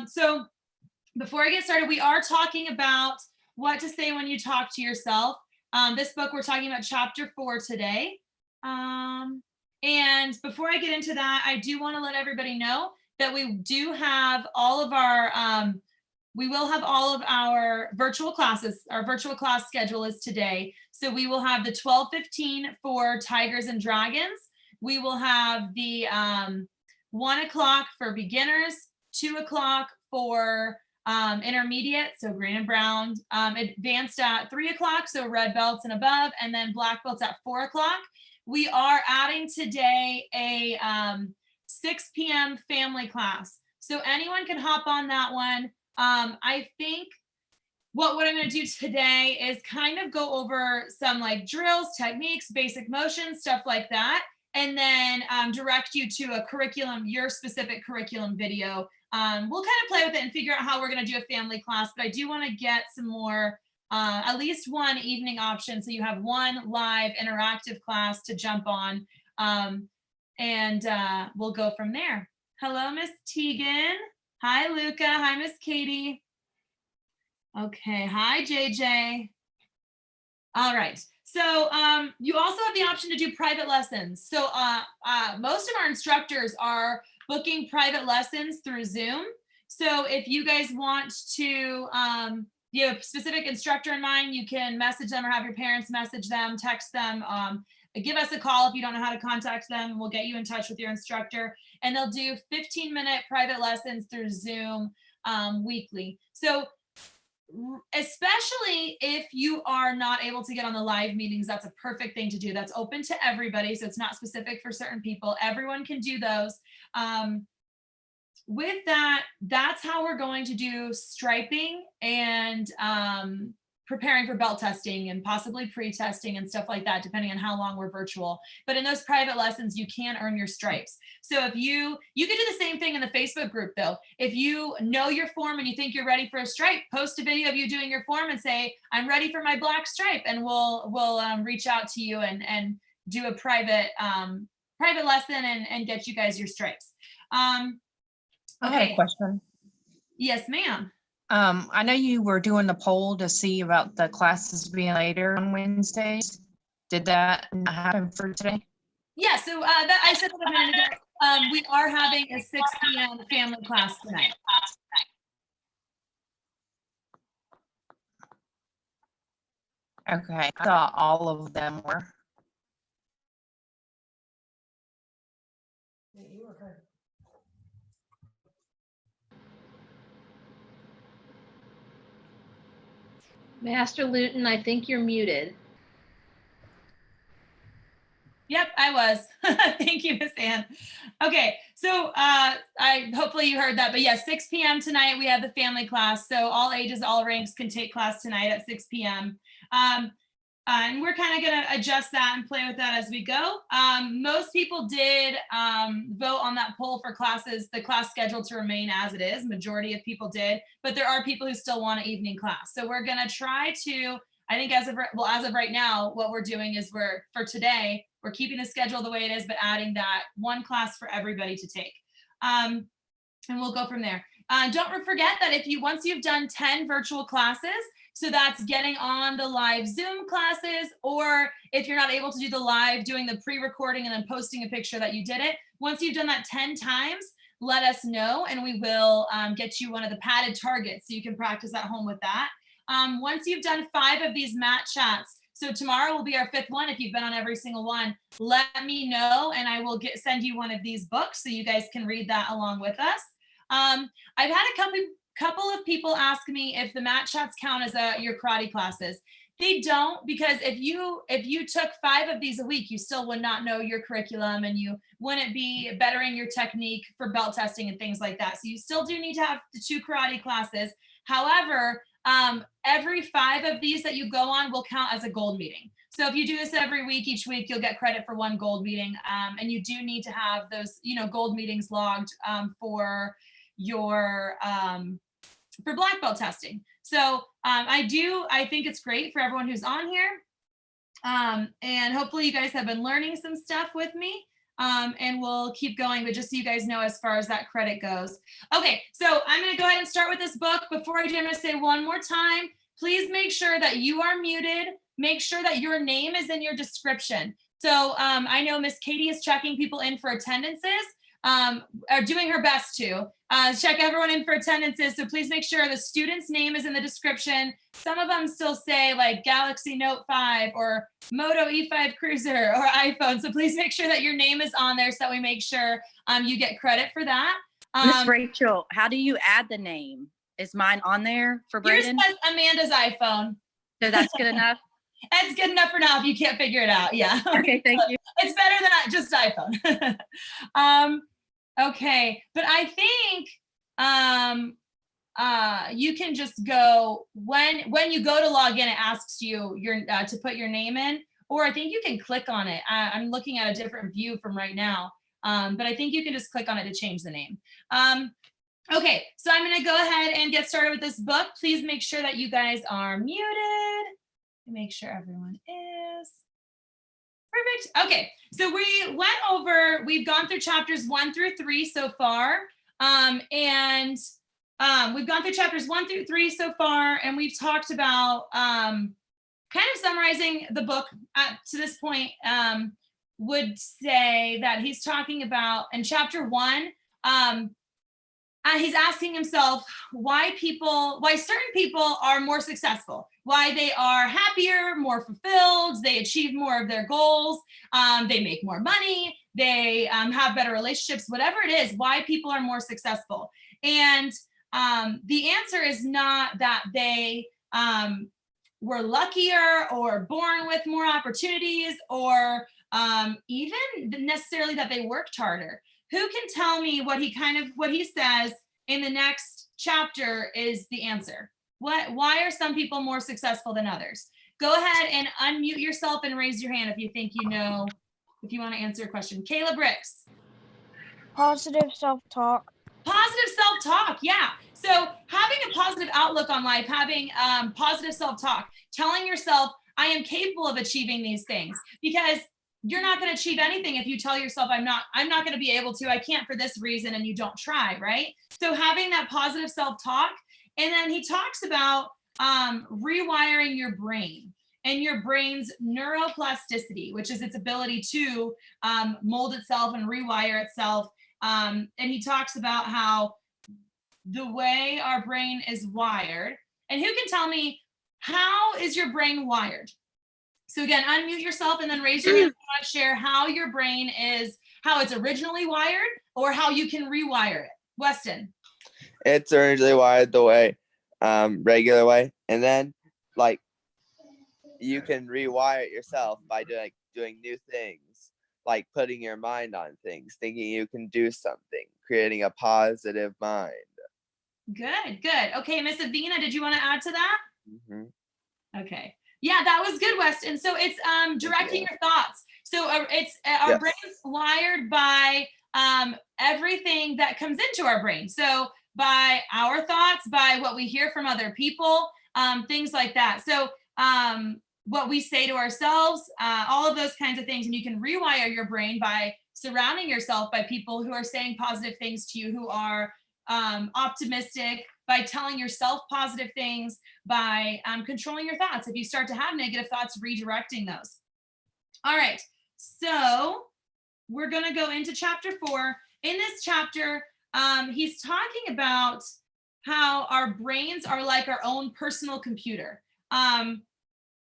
So before I get started, we are talking about what to say when you talk to yourself. This book, we're talking about chapter 4 today. And before I get into that, I do want to let everybody know that we do have all of our, we will have all of our virtual classes. Our virtual class schedule is today. So we will have the 12:15 for Tigers and Dragons. We will have the 1 o'clock for beginners, 2 o'clock for intermediate, so green and brown, advanced at 3 o'clock, so red belts and above, and then black belts at 4 o'clock. We are adding today a 6 p.m. family class. So anyone can hop on that one. I think what I'm going to do today is kind of go over some like drills, techniques, basic motions, stuff like that, and then direct you to a curriculum, your specific curriculum video. We'll kind of play with it and figure out how we're going to do a family class, but I do want to get some more, at least one evening option, so you have one live interactive class to jump on, and we'll go from there. Hello, Miss Tegan. Hi, Luca. Hi, Miss Katie. Okay. Hi, JJ. All right. So you also have the option to do private lessons. So most of our instructors are booking private lessons through Zoom. So if you guys want to, you have a specific instructor in mind, you can message them or have your parents message them, text them, give us a call if you don't know how to contact them. We'll get you in touch with your instructor, and they'll do 15-minute private lessons through Zoom weekly. So especially if you are not able to get on the live meetings, that's a perfect thing to do. That's open to everybody, so it's not specific for certain people. Everyone can do those. With that, that's how we're going to do striping and preparing for belt testing and possibly pre-testing and stuff like that, depending on how long we're virtual. But in those private lessons, you can earn your stripes. So if you can do the same thing in the Facebook group though. If you know your form and you think you're ready for a stripe, post a video of you doing your form and say, I'm ready for my black stripe. And we'll reach out to you and do a private lesson and get you guys your stripes. Okay. I have a question. Yes, ma'am. I know you were doing the poll to see about the classes being later on Wednesdays. Did that happen for today? Yeah, so that I said that a minute ago. We are having a 6 p.m. family class tonight. Okay, I thought all of them were. Master Luton, I think you're muted. Yep, I was. Thank you, Miss Ann. Okay, so hopefully you heard that, but yes, 6 p.m. tonight, we have the family class. So all ages, all ranks can take class tonight at 6 p.m. And we're kind of going to adjust that and play with that as we go. Most people did vote on that poll for classes, the class schedule to remain as it is. Majority of people did, but there are people who still want an evening class. So we're going to try to, I think as of right now, what we're doing is for today, we're keeping the schedule the way it is, but adding that one class for everybody to take. And we'll go from there. Don't forget that once you've done 10 virtual classes, so that's getting on the live Zoom classes, or if you're not able to do the live, doing the pre-recording and then posting a picture that you did it. Once you've done that 10 times, let us know and we will get you one of the padded targets so you can practice at home with that. Once you've done 5 of these mat chats, so tomorrow will be our 5th one. If you've been on every single one, let me know and I will send you one of these books so you guys can read that along with us. I've had a couple of people ask me if the mat chats count as your karate classes. They don't, because if you took 5 of these a week, you still would not know your curriculum and you wouldn't be bettering your technique for belt testing and things like that. So you still do need to have the 2 karate classes. However, every 5 of these that you go on will count as a gold meeting. So if you do this every week, each week, you'll get credit for 1 gold meeting. And you do need to have those, gold meetings logged for your for black belt testing. So I think it's great for everyone who's on here. And hopefully you guys have been learning some stuff with me. and we'll keep going, but just so you guys know as far as that credit goes. Okay, so I'm gonna go ahead and start with this book. Before I do, I'm gonna say one more time, please make sure that you are muted. Make sure that your name is in your description. So I know Miss Katie is checking people in for attendances, are doing her best to check everyone in for attendances. So please make sure the student's name is in the description. Some of them still say like Galaxy Note 5 or Moto E5 Cruiser or iPhone. So please make sure that your name is on there so that we make sure you get credit for that. Miss Rachel, how do you add the name? Is mine on there for Yours Braden? says Amanda's iPhone. So that's good enough? That's good enough for now if you can't figure it out. Yeah. Okay, thank you. It's better than just iPhone. Okay, but I think you can just go when you go to log in, it asks you to put your name in, or I think you can click on it. I'm looking at a different view from right now, but I think you can just click on it to change the name. Okay, so I'm gonna go ahead and get started with this book. Please make sure that you guys are muted. Make sure everyone is. Perfect. Okay, so we've gone through chapters 1 through 3 so far. We've gone through chapters 1 through 3 so far, and we've talked about kind of summarizing the book to this point. Would say that he's talking about in chapter 1, he's asking himself why certain people are more successful, why they are happier, more fulfilled, they achieve more of their goals, they make more money, they have better relationships, whatever it is, why people are more successful. And the answer is not that they were luckier or born with more opportunities or even necessarily that they worked harder. Who can tell me what he says in the next chapter is the answer? Why are some people more successful than others? Go ahead and unmute yourself and raise your hand if you think you know, if you want to answer a question. Kayla Bricks. Positive self-talk. Positive self-talk, yeah. So having a positive outlook on life, having positive self-talk, telling yourself, I am capable of achieving these things, because you're not going to achieve anything if you tell yourself I'm not going to be able to, I can't for this reason, and you don't try, right? So having that positive self-talk. And then he talks about rewiring your brain and your brain's neuroplasticity, which is its ability to mold itself and rewire itself. And he talks about how the way our brain is wired. And who can tell me, how is your brain wired? So again, unmute yourself and then raise your hand if you want to share how your brain is, how it's originally wired, or how you can rewire it. Weston. It's originally wired the way, regular way. And then like you can rewire it yourself by doing new things, like putting your mind on things, thinking you can do something, creating a positive mind. Good. Okay, Miss Avina, did you want to add to that? Mm-hmm. Okay. Yeah, that was good, Weston. So it's directing your thoughts. So it's our brain's wired by everything that comes into our brain. So by our thoughts, by what we hear from other people, things like that. So what we say to ourselves, all of those kinds of things. And you can rewire your brain by surrounding yourself by people who are saying positive things to you, who are optimistic, by telling yourself positive things, by controlling your thoughts. If you start to have negative thoughts, redirecting those. All right, so we're going to go into chapter 4. In this chapter, he's talking about how our brains are like our own personal computer.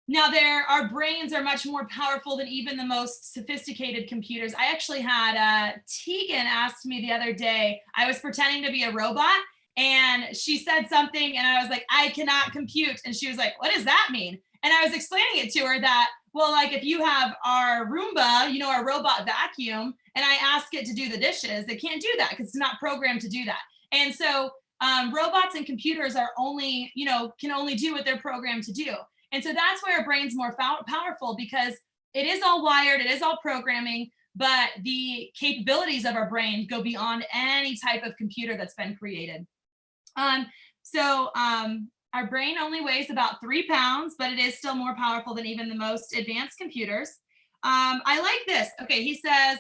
Now our brains are much more powerful than even the most sophisticated computers. I actually had Tegan asked me the other day, I was pretending to be a robot, and she said something and I was like, I cannot compute. And she was like, what does that mean? And I was explaining it to her that, well, like if you have our Roomba, our robot vacuum, and I ask it to do the dishes, it can't do that because it's not programmed to do that. And so robots and computers are only, can only do what they're programmed to do. And so that's where our brain's more powerful, because it is all wired, it is all programming, but the capabilities of our brain go beyond any type of computer that's been created. Our brain only weighs about 3 pounds, but it is still more powerful than even the most advanced computers. I like this. Okay, he says,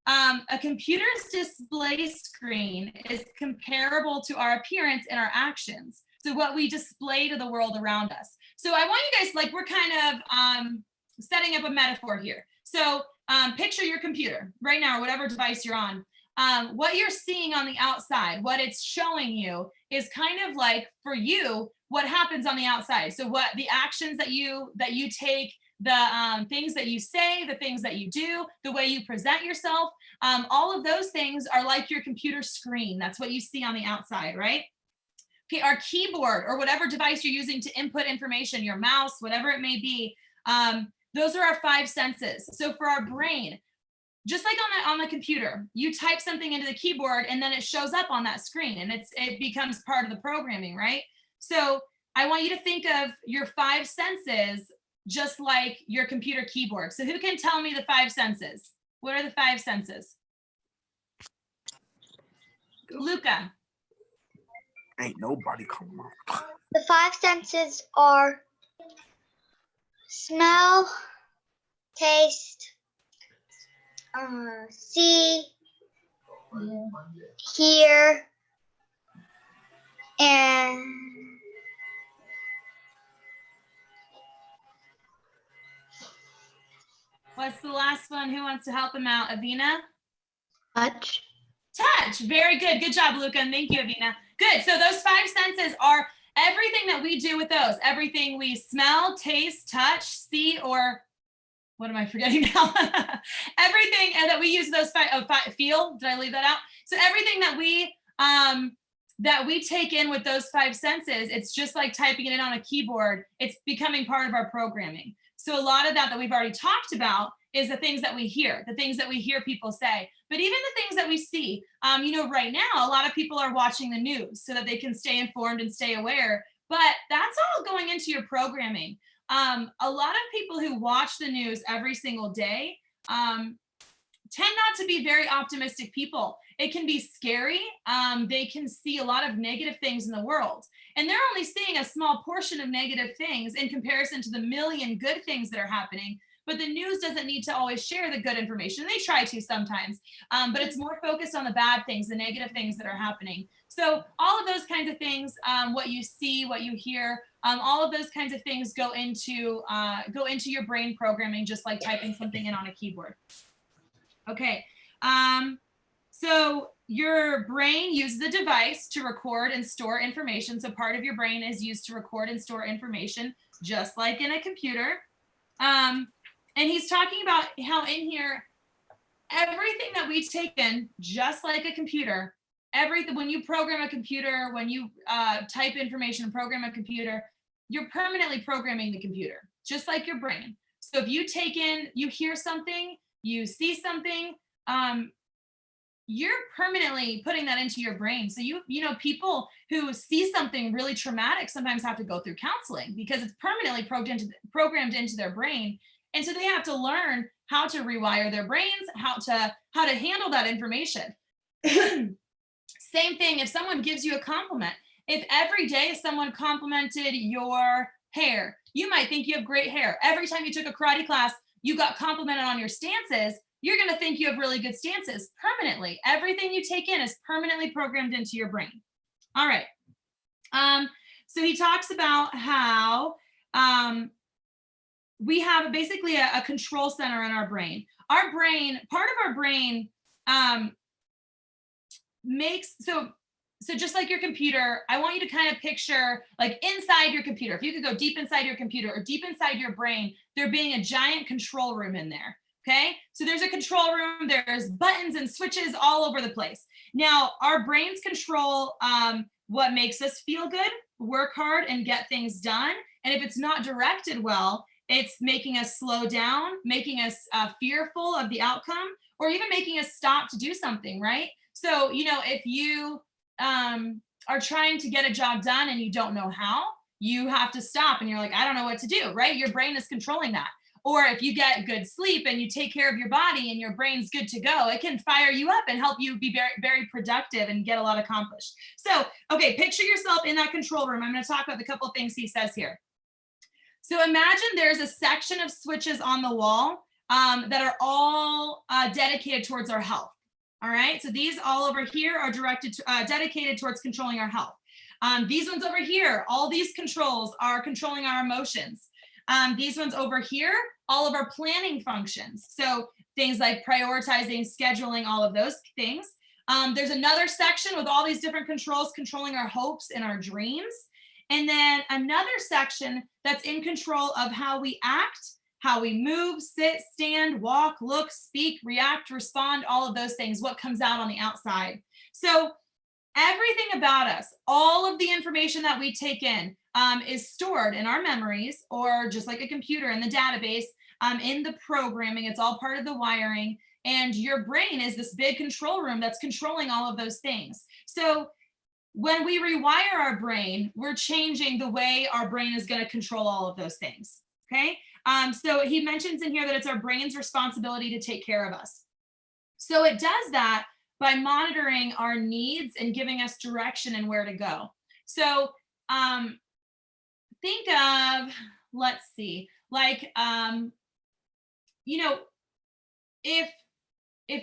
A computer's display screen is comparable to our appearance and our actions. So what we display to the world around us. So I want you guys, like, we're kind of setting up a metaphor here. So picture your computer right now, or whatever device you're on. What you're seeing on the outside, what it's showing you is kind of like, for you, what happens on the outside. So what the actions that you take, the things that you say, the things that you do, the way you present yourself, all of those things are like your computer screen. That's what you see on the outside, right? Okay, our keyboard or whatever device you're using to input information, your mouse, whatever it may be, those are our 5 senses. So for our brain, just like on the computer, you type something into the keyboard and then it shows up on that screen and it becomes part of the programming, right? So I want you to think of your 5 senses just like your computer keyboard. So who can tell me the 5 senses? What are the 5 senses? Luca. Ain't nobody coming up. The 5 senses are smell, taste, see, hear, and What's the last one? Who wants to help him out? Avina? touch. Touch. Very good. Good job, Luca. And thank you, Avina. Good. So those 5 senses are everything that we do with those. Everything we smell, taste, touch, see, or what am I forgetting now? Everything that we use those 5, feel. Did I leave that out? So everything that we take in with those 5 senses, it's just like typing it in on a keyboard. It's becoming part of our programming. So a lot of that we've already talked about is the things that we hear, the things that we hear people say, but even the things that we see. Right now, a lot of people are watching the news so that they can stay informed and stay aware, but that's all going into your programming. A lot of people who watch the news every single day tend not to be very optimistic people. It can be scary. They can see a lot of negative things in the world, and they're only seeing a small portion of negative things in comparison to the million good things that are happening. But the news doesn't need to always share the good information. They try to sometimes, but it's more focused on the bad things, the negative things that are happening. So all of those kinds of things, what you see, what you hear, all of those kinds of things go into your brain programming, just like typing something in on a keyboard. Okay. So your brain uses the device to record and store information. So part of your brain is used to record and store information, just like in a computer. And he's talking about how in here, everything that we take in, just like a computer, everything, when you program a computer, when you type information and program a computer, you're permanently programming the computer, just like your brain. So if you take in, you hear something, you see something, you're permanently putting that into your brain. So people who see something really traumatic sometimes have to go through counseling because it's permanently programmed into their brain. And so they have to learn how to rewire their brains, how to handle that information. Same thing if someone gives you a compliment. If every day someone complimented your hair, you might think you have great hair. Every time you took a karate class, you got complimented on your stances, you're going to think you have really good stances permanently. Everything you take in is permanently programmed into your brain. All right. So he talks about how we have basically a control center in our brain. Our brain, part of our brain makes, so just like your computer, I want you to kind of picture like inside your computer, if you could go deep inside your computer or deep inside your brain, there being a giant control room in there. Okay, so there's a control room, there's buttons and switches all over the place. Now, our brains control what makes us feel good, work hard, and get things done. And if it's not directed well, it's making us slow down, making us fearful of the outcome, or even making us stop to do something, right? So, if you are trying to get a job done and you don't know how, you have to stop and you're like, I don't know what to do, right? Your brain is controlling that. Or if you get good sleep and you take care of your body and your brain's good to go, it can fire you up and help you be very, very productive and get a lot accomplished. So, okay, picture yourself in that control room. I'm going to talk about the couple of things he says here. So imagine there's a section of switches on the wall that are all dedicated towards our health. All right, so these all over here are dedicated towards controlling our health. These ones over here, all these controls are controlling our emotions. These ones over here, all of our planning functions. So things like prioritizing, scheduling, all of those things. There's another section with all these different controls controlling our hopes and our dreams. And then another section that's in control of how we act, how we move, sit, stand, walk, look, speak, react, respond, all of those things, what comes out on the outside. So everything about us, all of the information that we take in is stored in our memories, or just like a computer in the database, in the programming. It's all part of the wiring. And your brain is this big control room that's controlling all of those things. So when we rewire our brain, we're changing the way our brain is going to control all of those things. Okay. So he mentions in here that it's our brain's responsibility to take care of us. So it does that by monitoring our needs and giving us direction and where to go. So think of, let's see, like, you know, if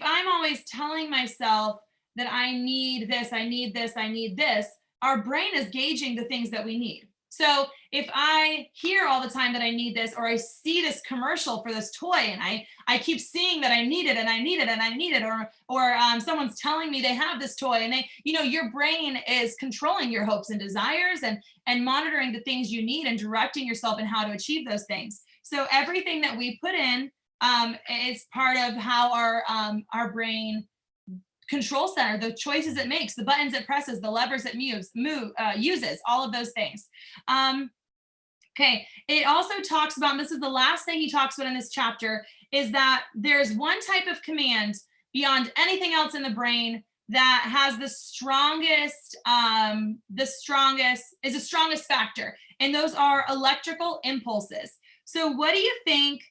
I'm always telling myself that I need this, I need this, I need this, our brain is gauging the things that we need. So if I hear all the time that I need this, or I see this commercial for this toy and I keep seeing that I need it and I need it and I need it, or someone's telling me they have this toy, and they, you know, your brain is controlling your hopes and desires and monitoring the things you need and directing yourself in how to achieve those things. So everything that we put in is part of how our brain control center, the choices it makes, the buttons it presses, the levers it uses, all of those things. Okay, it also talks about, and this is the last thing he talks about in this chapter, is that there's one type of command beyond anything else in the brain that has the strongest factor, and those are electrical impulses. So what do you think?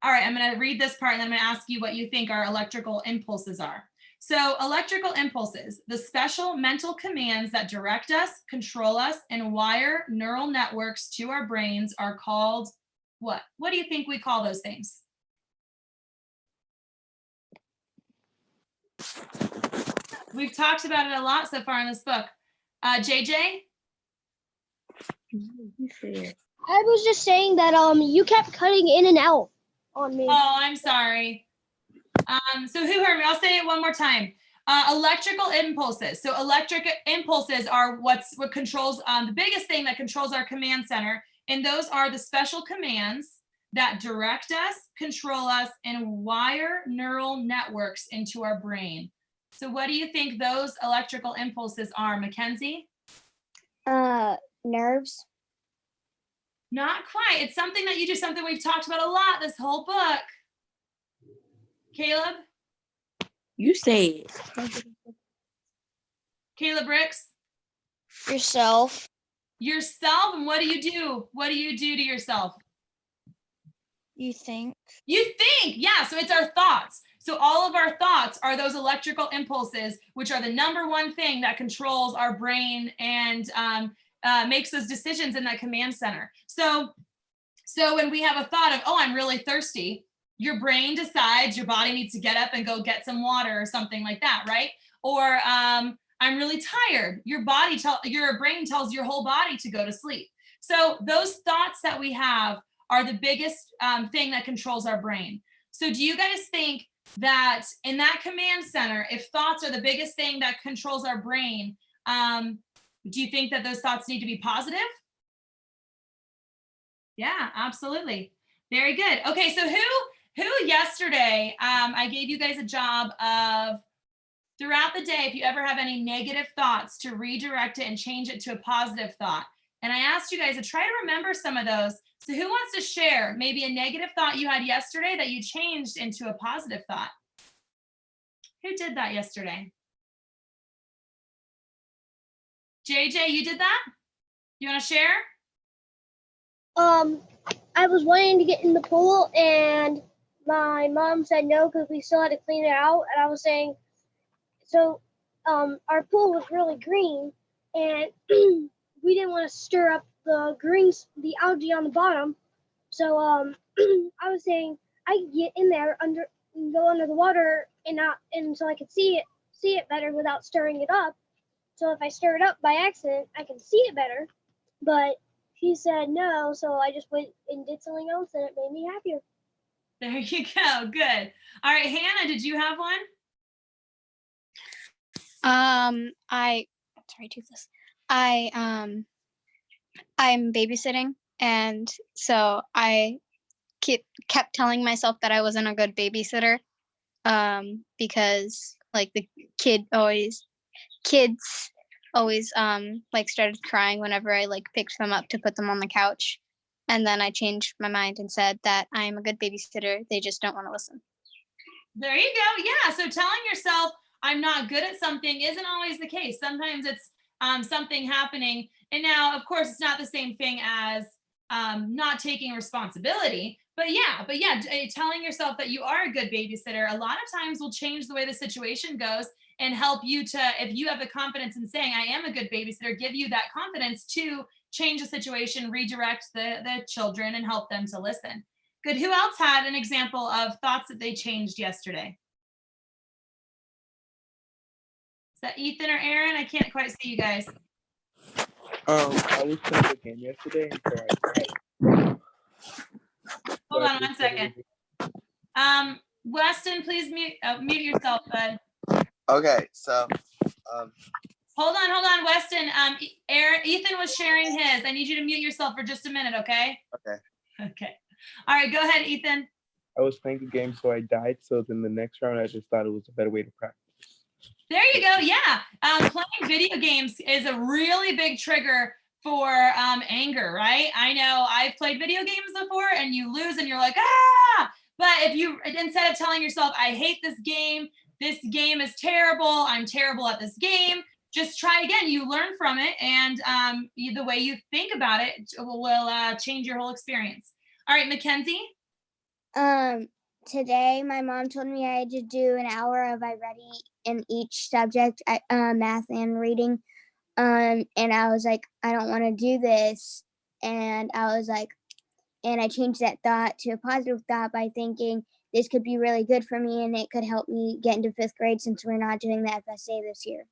All right, I'm going to read this part and then I'm going to ask you what you think our electrical impulses are. So electrical impulses, the special mental commands that direct us, control us, and wire neural networks to our brains are called what? What do you think we call those things? We've talked about it a lot so far in this book. JJ? I was just saying that you kept cutting in and out on me. Oh, I'm sorry. So who heard me? I'll say it one more time. Electrical impulses. So electric impulses are what controls, the biggest thing that controls our command center. And those are the special commands that direct us, control us, and wire neural networks into our brain. So what do you think those electrical impulses are, Mackenzie? Nerves. Not quite. It's something that you do, something we've talked about a lot this whole book. Caleb? You say it. Caleb Ricks? Yourself. Yourself? And what do you do? What do you do to yourself? You think. You think, yeah. So it's our thoughts. So all of our thoughts are those electrical impulses, which are the number one thing that controls our brain and makes those decisions in that command center. So when we have a thought of, oh, I'm really thirsty, your brain decides your body needs to get up and go get some water or something like that, right? Or I'm really tired. Your brain tells your whole body to go to sleep. So those thoughts that we have are the biggest thing that controls our brain. So do you guys think that in that command center, if thoughts are the biggest thing that controls our brain, do you think that those thoughts need to be positive? Yeah, absolutely. Very good. Okay, so who yesterday, I gave you guys a job of throughout the day, if you ever have any negative thoughts, to redirect it and change it to a positive thought. And I asked you guys to try to remember some of those. So who wants to share maybe a negative thought you had yesterday that you changed into a positive thought? Who did that yesterday? JJ, you did that? You want to share? I was wanting to get in the pool and my mom said no because we still had to clean it out. And I was saying, so our pool was really green and we didn't want to stir up the algae on the bottom. So I was saying I could get in there under and go under the water and not and so I could see it better without stirring it up. So if I stir it up by accident, I can see it better. But she said no, so I just went and did something else and it made me happier. There you go. Good. All right, Hannah, did you have one? I'm babysitting, and so I kept telling myself that I wasn't a good babysitter, because like the kids always like started crying whenever I like picked them up to put them on the couch. And then I changed my mind and said that I am a good babysitter. They just don't want to listen. There you go. Yeah. So telling yourself I'm not good at something isn't always the case. Sometimes it's something happening. And now, of course, it's not the same thing as not taking responsibility. But yeah, telling yourself that you are a good babysitter a lot of times will change the way the situation goes and help you to, if you have the confidence in saying I am a good babysitter, give you that confidence to change the situation, redirect the children and help them to listen. Good. Who else had an example of thoughts that they changed yesterday? Is that Ethan or Aaron? I can't quite see you guys. I was playing the game yesterday, and so I Hold on one second. Weston, please mute yourself, bud. Okay, so Hold on, Weston. Ethan was sharing his. I need you to mute yourself for just a minute, okay? Okay. All right, go ahead, Ethan. I was playing the game, so I died. So then the next round, I just thought it was a better way to practice. There you go. Yeah. Playing video games is a really big trigger for anger, right? I know I've played video games before and you lose and you're like, ah! But if you, instead of telling yourself, I hate this game is terrible, I'm terrible at this game, just try again. You learn from it, and the way you think about it will change your whole experience. All right, Mackenzie. Today my mom told me I had to do an hour of I ready in each subject, math and reading. And I was like, I don't want to do this. And I was like, and I changed that thought to a positive thought by thinking this could be really good for me and it could help me get into 5th grade since we're not doing the FSA this year.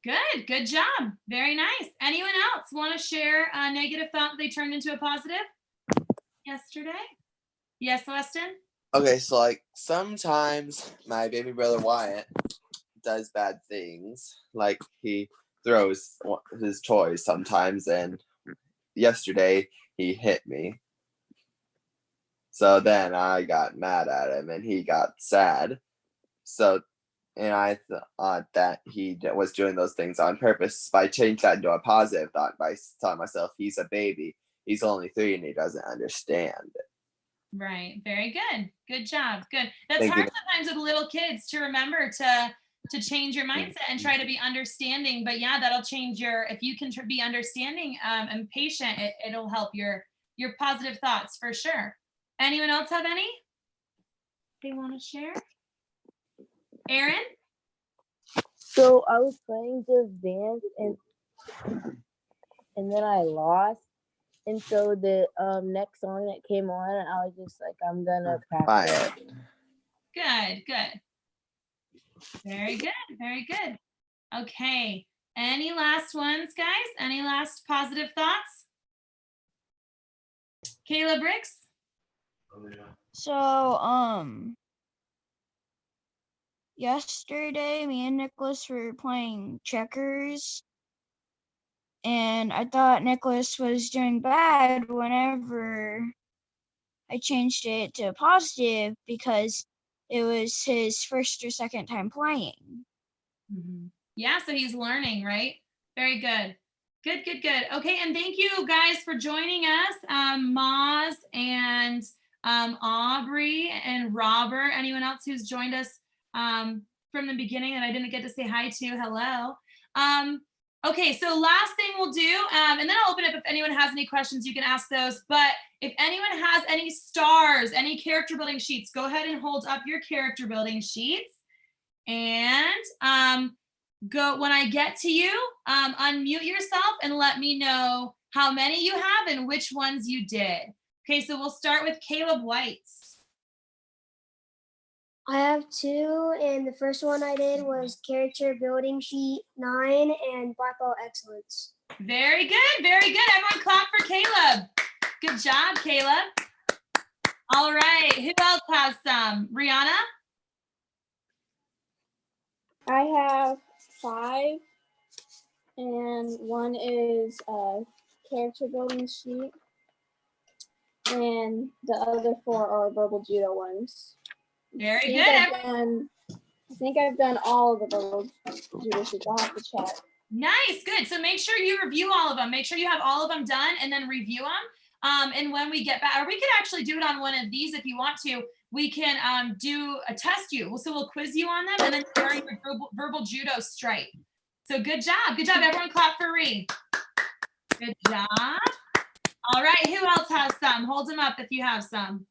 Good job. Very nice. Anyone else want to share a negative thought they turned into a positive yesterday? Yes, Weston? okay, so like sometimes my baby brother Wyatt does bad things. Like he throws his toys sometimes, and yesterday he hit me. So then I got mad at him and he got sad. So, and I thought that he was doing those things on purpose. But I changed that into a positive thought by telling myself he's a baby. He's only 3 and he doesn't understand. Right. Very good. Good job. Good. That's Thank hard you. sometimes with little kids to remember to change your mindset and try to be understanding. But yeah, that'll change if you can be understanding and patient, it'll help your positive thoughts for sure. Anyone else have any they want to share? Aaron? So I was playing Just Dance and then I lost. And so the next song that came on, I was just like, I'm gonna practice. Good. Very good. Okay. Any last ones, guys? Any last positive thoughts? Kayla Briggs? So, yesterday me and Nicholas were playing checkers, and I thought Nicholas was doing bad whenever I changed it to positive because it was his first or second time playing. Mm-hmm. Yeah, so he's learning, right? Very good. Good. Okay, and thank you guys for joining us, Maz and Aubrey and Robert. Anyone else who's joined us from the beginning that I didn't get to say hi to, hello. Okay, so last thing we'll do, and then I'll open up if anyone has any questions, you can ask those. But if anyone has any stars, any character building sheets, go ahead and hold up your character building sheets. And go when I get to you, unmute yourself and let me know how many you have and which ones you did. Okay, so we'll start with Caleb Whites. I have 2, and the first one I did was character building sheet 9 and black belt excellence. Very good, very good. Everyone clap for Caleb. Good job, Caleb. All right, who else has some? Rihanna? I have 5, and one is a character building sheet, and the other 4 are verbal judo ones. Very good. I think I've done all of the verbal judo sheets. I'll have to check. Nice, good. So make sure you review all of them. Make sure you have all of them done and then review them. And when we get back, or we could actually do it on one of these if you want to. We can do a test you. So we'll quiz you on them and then during your verbal judo stripe. So good job. Good job. Everyone clap for Ree. Good job. All right. Who else has some? Hold them up if you have some.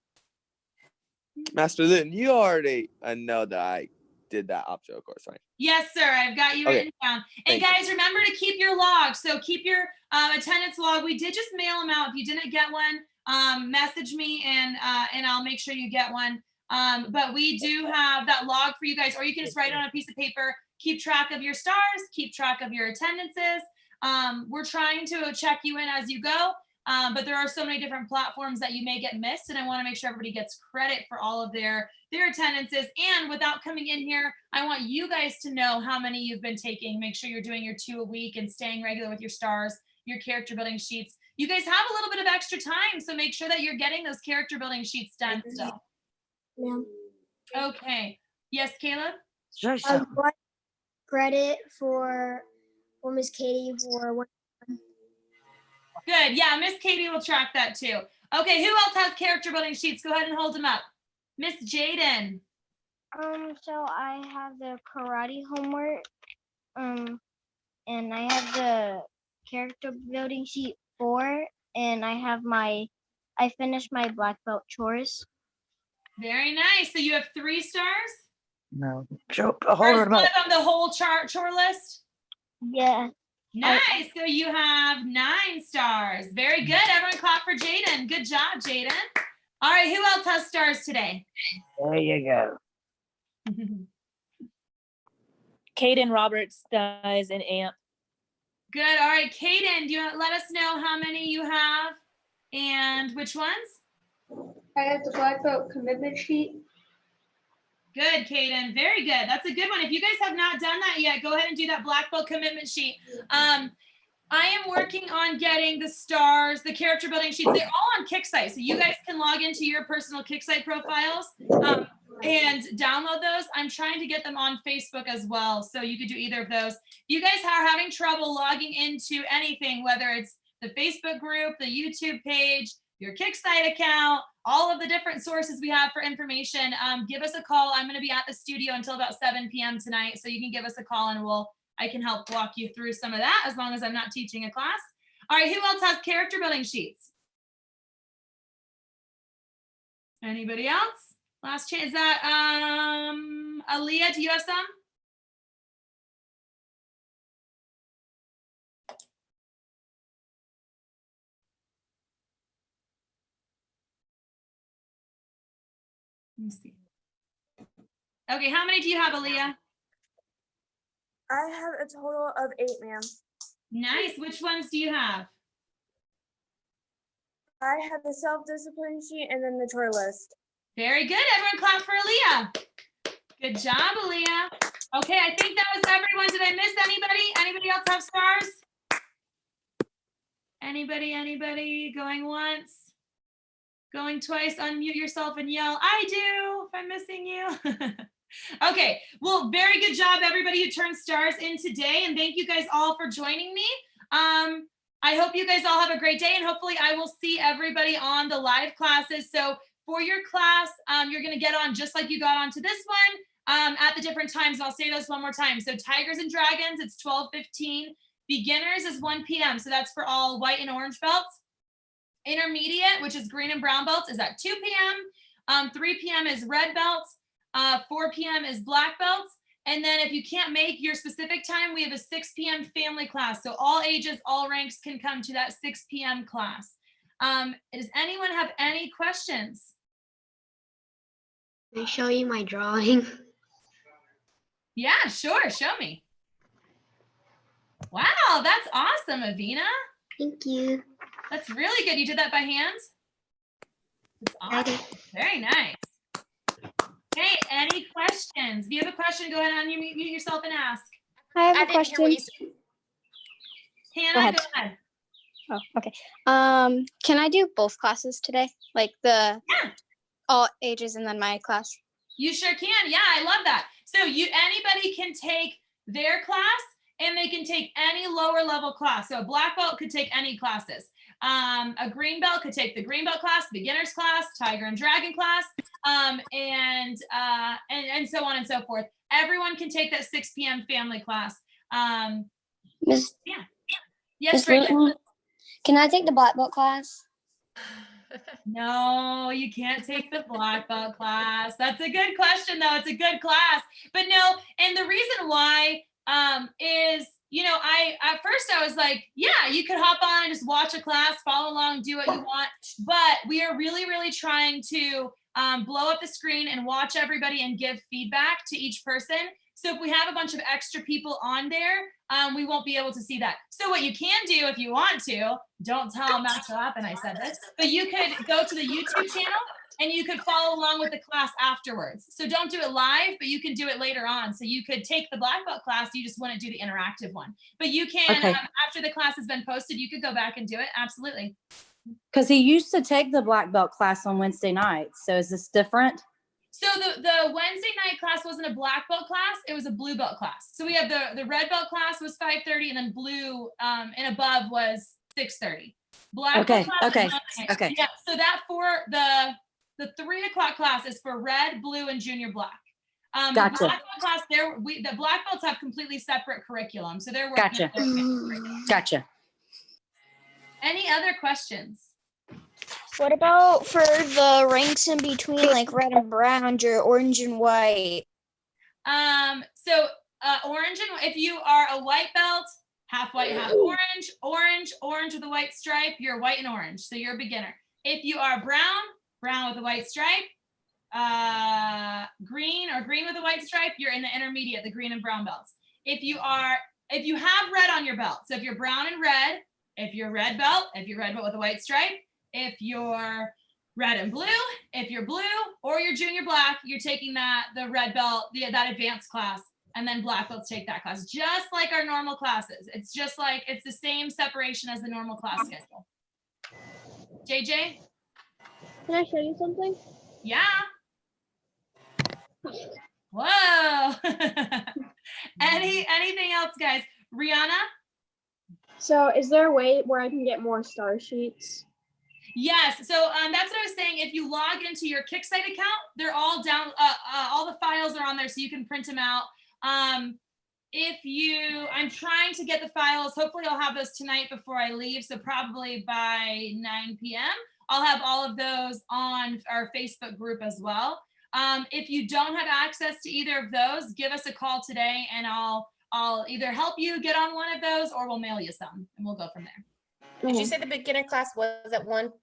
Master Luton, you already know that I did that optional course, right? Yes, sir. I've got you written down. And guys, remember to keep your log. So keep your attendance log. We did just mail them out. If you didn't get one, message me and I'll make sure you get one. But we do have that log for you guys, or you can just write it on a piece of paper. Keep track of your stars. Keep track of your attendances. We're trying to check you in as you go. But there are so many different platforms that you may get missed, and I want to make sure everybody gets credit for all of their attendances. And without coming in here, I want you guys to know how many you've been taking. Make sure you're doing your 2 a week and staying regular with your stars, your character building sheets. You guys have a little bit of extra time, so make sure that you're getting those character building sheets done still. Yeah. Okay. Yes, Caleb? What credit for Miss Katie for what? Good. Yeah, Miss Katie will track that too. Okay, who else has character building sheets? Go ahead and hold them up. Miss Jaden. So I have the karate homework, and I have the character building sheet 4, and I finished my black belt chores. Very nice. So you have 3 stars? No. Or is one of them the whole chore list? Yeah. Nice. So you have 9 stars. Very good. Everyone clap for Jaden. Good job, Jaden. All right. Who else has stars today? There you go. Caden Roberts does an AMP. Good. All right. Caden, do you want to let us know how many you have and which ones? I have the black belt commitment sheet. Good, Caden. Very good. That's a good one. If you guys have not done that yet, go ahead and do that black belt commitment sheet. I am working on getting the stars, the character building sheets. They're all on Kicksite. So you guys can log into your personal Kicksite profiles and download those. I'm trying to get them on Facebook as well. So you could do either of those. If you guys are having trouble logging into anything, whether it's the Facebook group, the YouTube page, your Kicksite account, all of the different sources we have for information, give us a call. I'm going to be at the studio until about 7 p.m. tonight. So you can give us a call and I can help walk you through some of that as long as I'm not teaching a class. All right, who else has character building sheets? Anybody else? Last chance. Is that Aaliyah, do you have some? Let me see. Okay, how many do you have, Aaliyah? I have a total of 8, ma'am. Nice. Which ones do you have? I have the self-discipline sheet and then the chore list. Very good. Everyone clap for Aaliyah. Good job, Aaliyah. Okay, I think that was everyone. Did I miss anybody? Anybody else have stars? Anybody? Going once? Going twice? Unmute yourself and yell, I do, if I'm missing you. Okay, well, very good job, everybody who turned stars in today. And thank you guys all for joining me. I hope you guys all have a great day, and hopefully I will see everybody on the live classes. So for your class, you're gonna get on just like you got onto this one at the different times. And I'll say those one more time. So Tigers and Dragons, it's 12:15. Beginners is 1 p.m. So that's for all white and orange belts. Intermediate, which is green and brown belts, is at 2 p.m. 3 p.m. is red belts. 4 p.m. is black belts. And then if you can't make your specific time, we have a 6 p.m. family class. So all ages, all ranks can come to that 6 p.m. class. Does anyone have any questions? Can I show you my drawing? Yeah, sure. Show me. Wow, that's awesome, Avina. Thank you. That's really good. You did that by hand? That's awesome. Very nice. Hey, any questions? If you have a question, go ahead and unmute yourself and ask. I have a question. Hannah, Go go ahead. Oh, okay. Can I do both classes today? Like the all ages and then my class? You sure can. Yeah, I love that. So anybody can take their class and they can take any lower level class. So a black belt could take any classes. A green belt could take the green belt class, beginner's class, tiger and dragon class, and so on and so forth. Everyone can take that 6 p.m. family class. Miss, Yeah. Yes, Miss Brayden. Luton, can I take the black belt class? No, you can't take the black belt class. That's a good question, though. It's a good class. But no, and the reason why is, I at first I was like, yeah, you could hop on and just watch a class, follow along, do what you want. But we are really, really trying to blow up the screen and watch everybody and give feedback to each person. So if we have a bunch of extra people on there, we won't be able to see that. So what you can do if you want to, don't tell Master Lappin I said this, but you could go to the YouTube channel and you could follow along with the class afterwards. So don't do it live, but you can do it later on. So you could take the black belt class, you just wouldn't do the interactive one. But you can, after the class has been posted, you could go back and do it. Absolutely. Because he used to take the black belt class on Wednesday nights. So is this different? So the Wednesday night class wasn't a black belt class, it was a blue belt class. So we have the red belt class was 5:30 and then blue and above was 6:30. Black belt class is 9. Okay. Yeah, so that for the 3 o'clock class is for red, blue, and junior black. Gotcha. The black belt class, the black belts have completely separate curriculum. So they're working. Gotcha. Any other questions? What about for the ranks in between, like red and brown, or orange and white? Orange and if you are a white belt, half white, half orange with a white stripe, you're white and orange, so you're a beginner. If you are brown with a white stripe, green with a white stripe, you're in the intermediate, the green and brown belts. If you have red on your belt, so if you're brown and red, if you're red belt with a white stripe, if you're red and blue, if you're blue or you're junior black, you're taking the red belt, that advanced class, and then black belts take that class, just like our normal classes. It's just like, it's the same separation as the normal class schedule. JJ? Can I show you something? Yeah. Whoa. Anything else, guys? Rihanna? So is there a way where I can get more star sheets? Yes. So that's what I was saying. If you log into your Kicksite account, they're all down. All the files are on there, so you can print them out. I'm trying to get the files. Hopefully, I'll have those tonight before I leave. So probably by 9 p.m. I'll have all of those on our Facebook group as well. If you don't have access to either of those, give us a call today, and I'll either help you get on one of those, or we'll mail you some, and we'll go from there. Did you say the beginner class was at 1?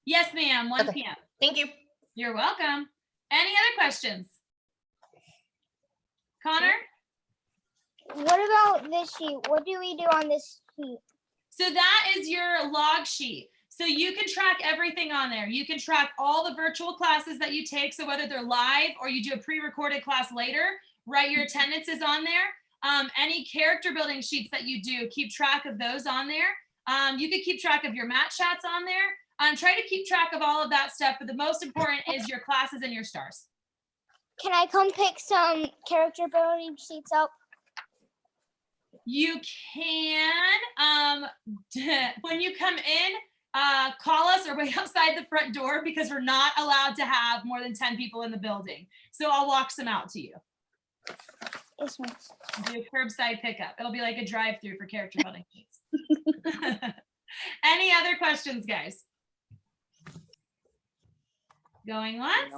Yes, ma'am. 1 p.m. Thank you. You're welcome. Any other questions? Connor? What about this sheet? What do we do on this sheet? So that is your log sheet. So you can track everything on there. You can track all the virtual classes that you take. So whether they're live or you do a pre-recorded class later, write your attendances on there. Any character building sheets that you do, keep track of those on there. You could keep track of your mat chats on there. Try to keep track of all of that stuff, but the most important is your classes and your stars. Can I come pick some character building sheets up? You can, when you come in, call us or wait outside the front door, because we're not allowed to have more than 10 people in the building. So I'll walk some out to you. Yes, ma'am. Do a curbside pickup. It'll be like a drive-through for character building sheets. Any other questions, guys? Going once?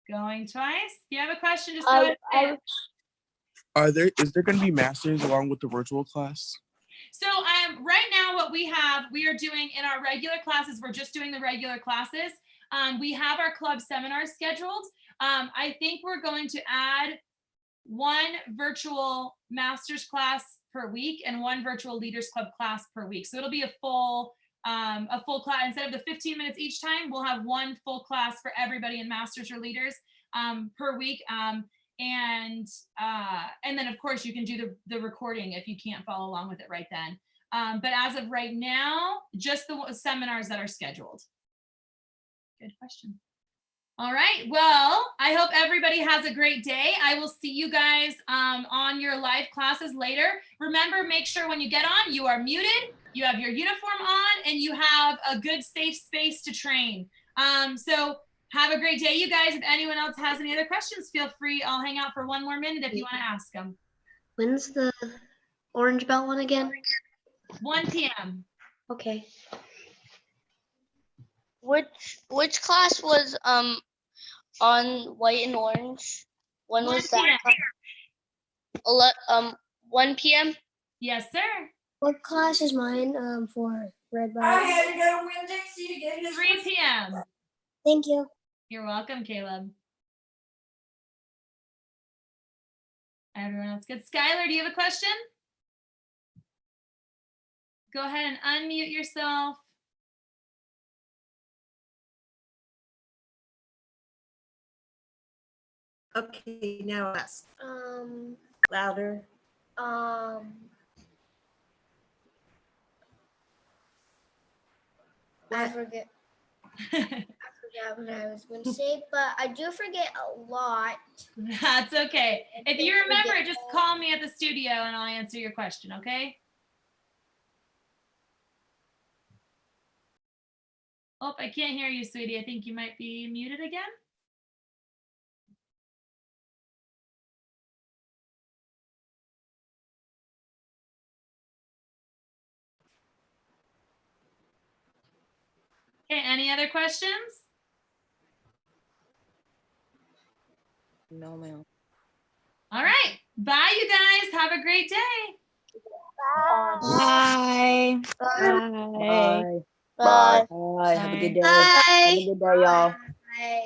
Going twice? If you have a question, just go ahead. Is there going to be masters along with the virtual class? So what we are doing in our regular classes. We're just doing the regular classes. We have our club seminars scheduled. I think we're going to add one virtual master's class per week and one virtual leaders club class per week. So it'll be a full class. Instead of the 15 minutes each time, we'll have one full class for everybody in masters or leaders per week. And then of course you can do the recording if you can't follow along with it right then. But as of right now, just the seminars that are scheduled. Good question. All right. Well, I hope everybody has a great day. I will see you guys on your live classes later. Remember, make sure when you get on, you are muted, you have your uniform on, and you have a good safe space to train. So have a great day, you guys. If anyone else has any other questions, feel free. I'll hang out for one more minute if you want to ask them. When's the orange belt one again? 1 p.m. Okay. Which class was on white and orange? When 1 was that? p.m. 1 p.m. Yes, sir. What class is mine for red bar? I had to go to Winn-Dixie to get his 3 p.m. Thank you. You're welcome, Caleb. Everyone else good? Skylar, do you have a question? Go ahead and unmute yourself. Okay, now ask. Louder. I forget. I forgot what I was going to say, but I do forget a lot. That's okay. If you remember it, just call me at the studio and I'll answer your question, okay? Oh, I can't hear you, sweetie. I think you might be muted again. Okay, any other questions? No, ma'am. All right. Bye, you guys. Have a great day. Bye. Bye. Bye. Bye. Have a good day. Have a good day, y'all. Bye.